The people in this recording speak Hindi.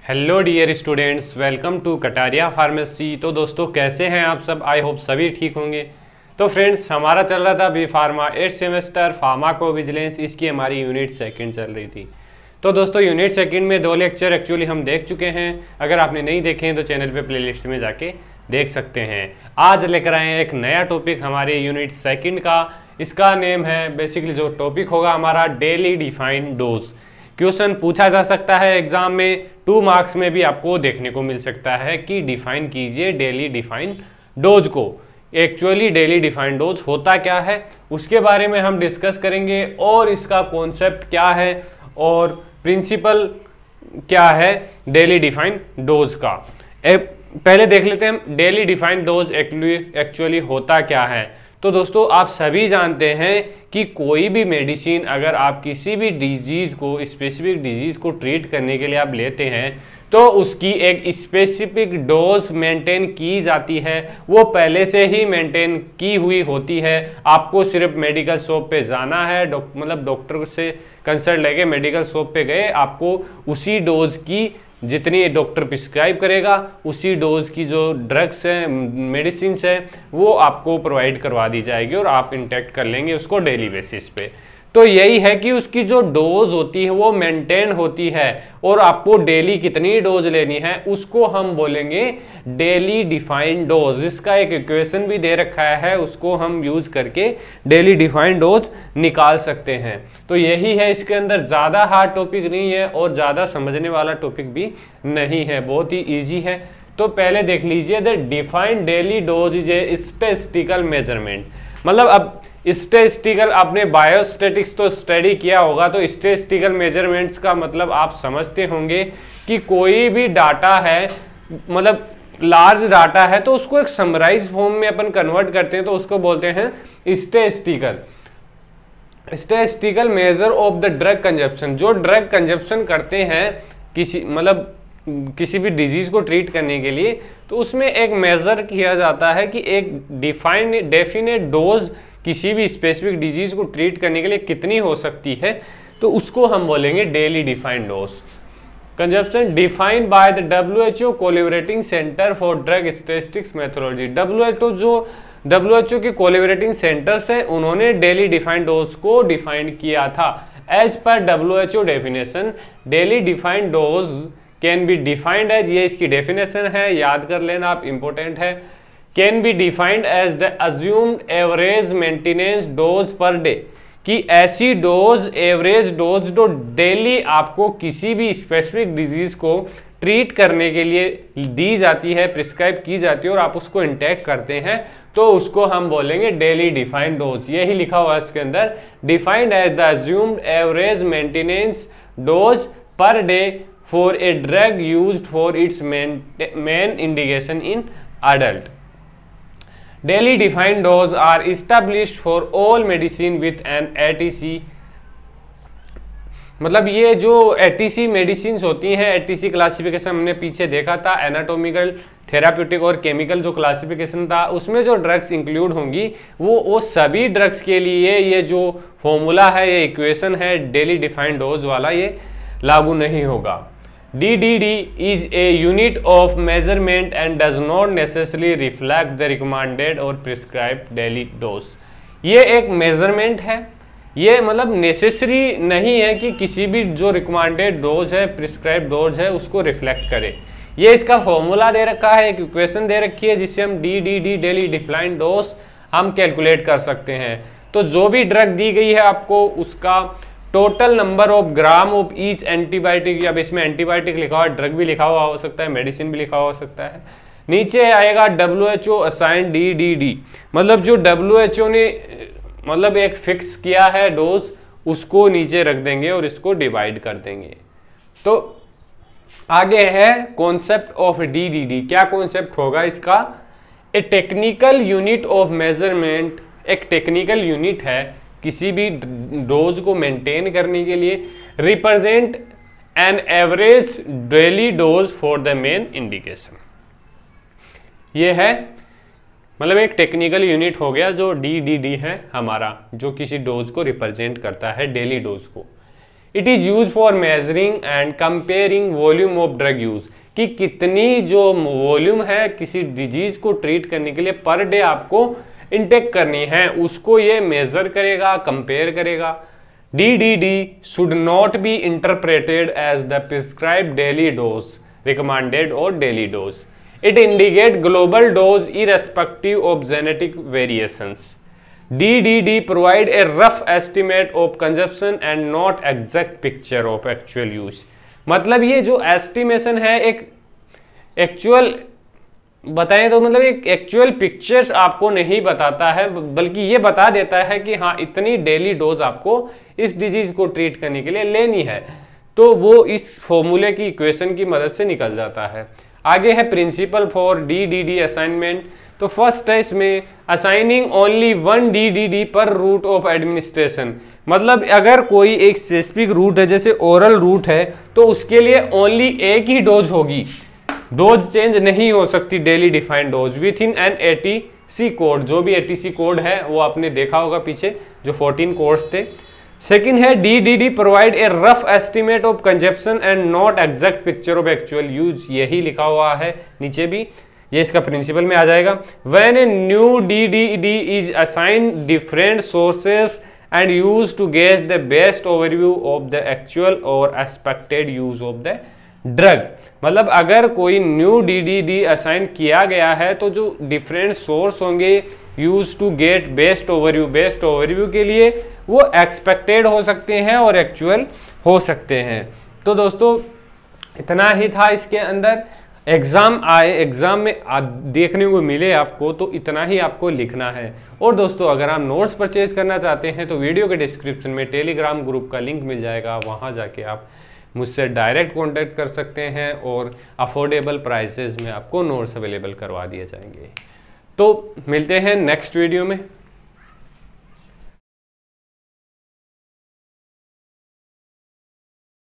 Hello dear students, welcome to Kataria pharmacy. तो दोस्तों कैसे हैं आप सब? आई होप सभी ठीक होंगे। तो फ्रेंड्स, हमारा चल रहा था B pharma 8th semester pharmacovigilance, इसकी हमारी यूनिट सेकंड चल रही थी। तो दोस्तों यूनिट सेकंड में 2 लेक्चर एक्चुअली हम देख चुके हैं। अगर आपने नहीं देखे हैं तो चैनल पे प्लेलिस्ट में जाके देख सकते हैं। आज लेकर आए हैं एक नया टॉपिक हमारे यूनिट सेकंड का। इसका नेम है, बेसिकली जो टॉपिक होगा हमारा, डेली डिफाइंड डोज। क्वेश्चन पूछा जा सकता है एग्जाम में, 2 मार्क्स में भी आपको देखने को मिल सकता है कि डिफाइन कीजिए डेली डिफाइंड डोज को। एक्चुअली डेली डिफाइंड डोज होता क्या है उसके बारे में हम डिस्कस करेंगे, और इसका कॉन्सेप्ट क्या है और प्रिंसिपल क्या है डेली डिफाइंड डोज का। पहले देख लेते हैं डेली डिफाइंड डोज एक्चुअली होता क्या है। तो दोस्तों आप सभी जानते हैं कि कोई भी मेडिसिन अगर आप किसी भी डिजीज़ को, स्पेसिफिक डिजीज़ को ट्रीट करने के लिए आप लेते हैं तो उसकी एक स्पेसिफिक डोज मेंटेन की जाती है। वो पहले से ही मेंटेन की हुई होती है। आपको सिर्फ मेडिकल शॉप पे जाना है, मतलब डॉक्टर से कंसल्ट लेके मेडिकल शॉप पे गए, आपको उसी डोज की जितनी डॉक्टर प्रिस्क्राइब करेगा उसी डोज की जो ड्रग्स हैं, मेडिसिन है, वो आपको प्रोवाइड करवा दी जाएगी और आप इंटेक्ट कर लेंगे उसको डेली बेसिस पे। तो यही है कि उसकी जो डोज होती है वो मेंटेन होती है, और आपको डेली कितनी डोज लेनी है उसको हम बोलेंगे डेली डिफाइंड डोज। इसका एक इक्वेशन भी दे रखा है, उसको हम यूज करके डेली डिफाइंड डोज निकाल सकते हैं। तो यही है, इसके अंदर ज़्यादा हार्ड टॉपिक नहीं है और ज़्यादा समझने वाला टॉपिक भी नहीं है, बहुत ही ईजी है। तो पहले देख लीजिए, the defined daily dose is a statistical measurement. मतलब अब स्टैटिस्टिकल, आपने बायोस्टैटिक्स तो स्टडी किया होगा, तो स्टैटिस्टिकल मेजरमेंट्स का मतलब आप समझते होंगे कि कोई भी डाटा है, मतलब लार्ज डाटा है, तो उसको एक समराइज फॉर्म में अपन कन्वर्ट करते हैं तो उसको बोलते हैं statistical measure of the drug consumption. जो ड्रग कंजप्शन करते हैं किसी भी डिजीज को ट्रीट करने के लिए, तो उसमें एक मेजर किया जाता है कि एक डेफिनेट डोज किसी भी स्पेसिफिक डिजीज को ट्रीट करने के लिए कितनी हो सकती है, तो उसको हम बोलेंगे daily defined dose. Consumption defined by the WHO collaborating centre for drug statistics methodology. WHO के कोलैबोरेटिंग सेंटर्स हैं, उन्होंने डेली डिफाइंड डोज को डिफाइन किया था। As per WHO definition, daily defined dose can be defined as, ये इसकी डेफिनेशन है, याद कर लेना आप, इंपॉर्टेंट है। Can be defined as the assumed average maintenance dose per day, कि ऐसी डोज, एवरेज डोज जो डेली आपको किसी भी स्पेसिफिक डिजीज को ट्रीट करने के लिए दी जाती है, प्रिस्क्राइब की जाती है और आप उसको इंटेक करते हैं, तो उसको हम बोलेंगे डेली डिफाइंड डोज। यही लिखा हुआ है इसके अंदर, defined as the assumed average maintenance dose per day for a drug used for its main indication in adult. Daily defined dose are established for all medicine with an ATC। मतलब ये जो ATC मेडिसिन होती हैं, ATC क्लासिफिकेशन हमने पीछे देखा था, एनाटॉमिकल, थेराप्यूटिक और केमिकल जो क्लासिफिकेशन था, उसमें जो ड्रग्स इंक्लूड होंगी वो सभी ड्रग्स के लिए ये जो फॉर्मूला है, ये इक्वेशन है डेली डिफाइंड डोज वाला, ये लागू नहीं होगा। DDD is a unit of measurement and does not necessarily reflect the recommended or prescribed daily dose। ये एक मेजरमेंट है, ये मतलब नेसेसरी नहीं है कि किसी भी जो रिकमेंडेड डोज है, प्रिस्क्राइब डोज है, उसको रिफ्लेक्ट करे। ये इसका फॉर्मूला दे रखा है, एक इक्वेशन दे रखी है जिससे हम DDD डेली डिफाइंड डोज हम कैलकुलेट कर सकते हैं। तो जो भी ड्रग दी गई है आपको, उसका total number of gram of each antibiotic, अब इसमें एंटीबायोटिक लिखा हुआ है, ड्रग भी लिखा हुआ हो सकता है, मेडिसिन भी लिखा हुआ हो सकता है। नीचे आएगा WHO असाइन DDD, मतलब जो WHO ने मतलब एक फिक्स किया है डोज, उसको नीचे रख देंगे और इसको डिवाइड कर देंगे। तो आगे है कॉन्सेप्ट ऑफ DDD। क्या कॉन्सेप्ट होगा इसका? ए टेक्निकल यूनिट ऑफ मेजरमेंट, एक टेक्निकल यूनिट है किसी भी डोज को मेंटेन करने के लिए, represent an average daily dose for the main indication. ये है, मतलब एक टेक्निकल यूनिट हो गया जो DDD है हमारा, जो किसी डोज को रिप्रेजेंट करता है, डेली डोज को। It is use for measuring and comparing volume of drug use, कि कितनी जो वॉल्यूम है किसी डिजीज को ट्रीट करने के लिए पर डे आपको इनटेक करनी है, उसको ये मेजर करेगा, कंपेयर करेगा। DDD should not be interpreted as the prescribed daily dose, recommended or daily dose. It indicates global dose irrespective of genetic variations. DDD provide a rough estimate of consumption and not exact picture of actual use. मतलब ये जो एस्टिमेशन है एक एक्चुअल बताएं तो मतलब एक एक्चुअल पिक्चर्स आपको नहीं बताता है, बल्कि ये बता देता है कि हाँ इतनी डेली डोज आपको इस डिजीज को ट्रीट करने के लिए लेनी है, तो वो इस फॉर्मूले की इक्वेशन की मदद से निकल जाता है। आगे है प्रिंसिपल फॉर DDD असाइनमेंट। तो फर्स्ट है इसमें असाइनिंग ओनली 1 DDD पर रूट ऑफ एडमिनिस्ट्रेशन, मतलब अगर कोई एक स्पेसिफिक रूट है जैसे ओरल रूट है तो उसके लिए ओनली एक ही डोज होगी, डोज चेंज नहीं हो सकती, daily defined dose with in an ATC code. जो भी ATC कोड है वो आपने देखा होगा पीछे जो 14 कोड्स थे। सेकंड है DDD provide a rough estimate of consumption and not exact picture of actual use, यही लिखा हुआ है नीचे भी, ये इसका प्रिंसिपल में आ जाएगा। When a new DDD is assigned different sources and use to gauge the best overview of the actual और expected use of the drug, मतलब अगर कोई न्यू DDD असाइन किया गया है तो जो डिफरेंट सोर्स होंगे use to get best overview के लिए वो एक्सपेक्टेड हो सकते हैं और एक्चुअल हो सकते हैं। तो दोस्तों इतना ही था इसके अंदर। एग्जाम आए, एग्जाम में देखने को मिले आपको, तो इतना ही आपको लिखना है। और दोस्तों अगर आप नोट्स परचेज करना चाहते हैं तो वीडियो के डिस्क्रिप्शन में टेलीग्राम ग्रुप का लिंक मिल जाएगा, वहाँ जाके आप मुझसे डायरेक्ट कांटेक्ट कर सकते हैं और अफोर्डेबल प्राइसेस में आपको नोट्स अवेलेबल करवा दिए जाएंगे। तो मिलते हैं नेक्स्ट वीडियो में।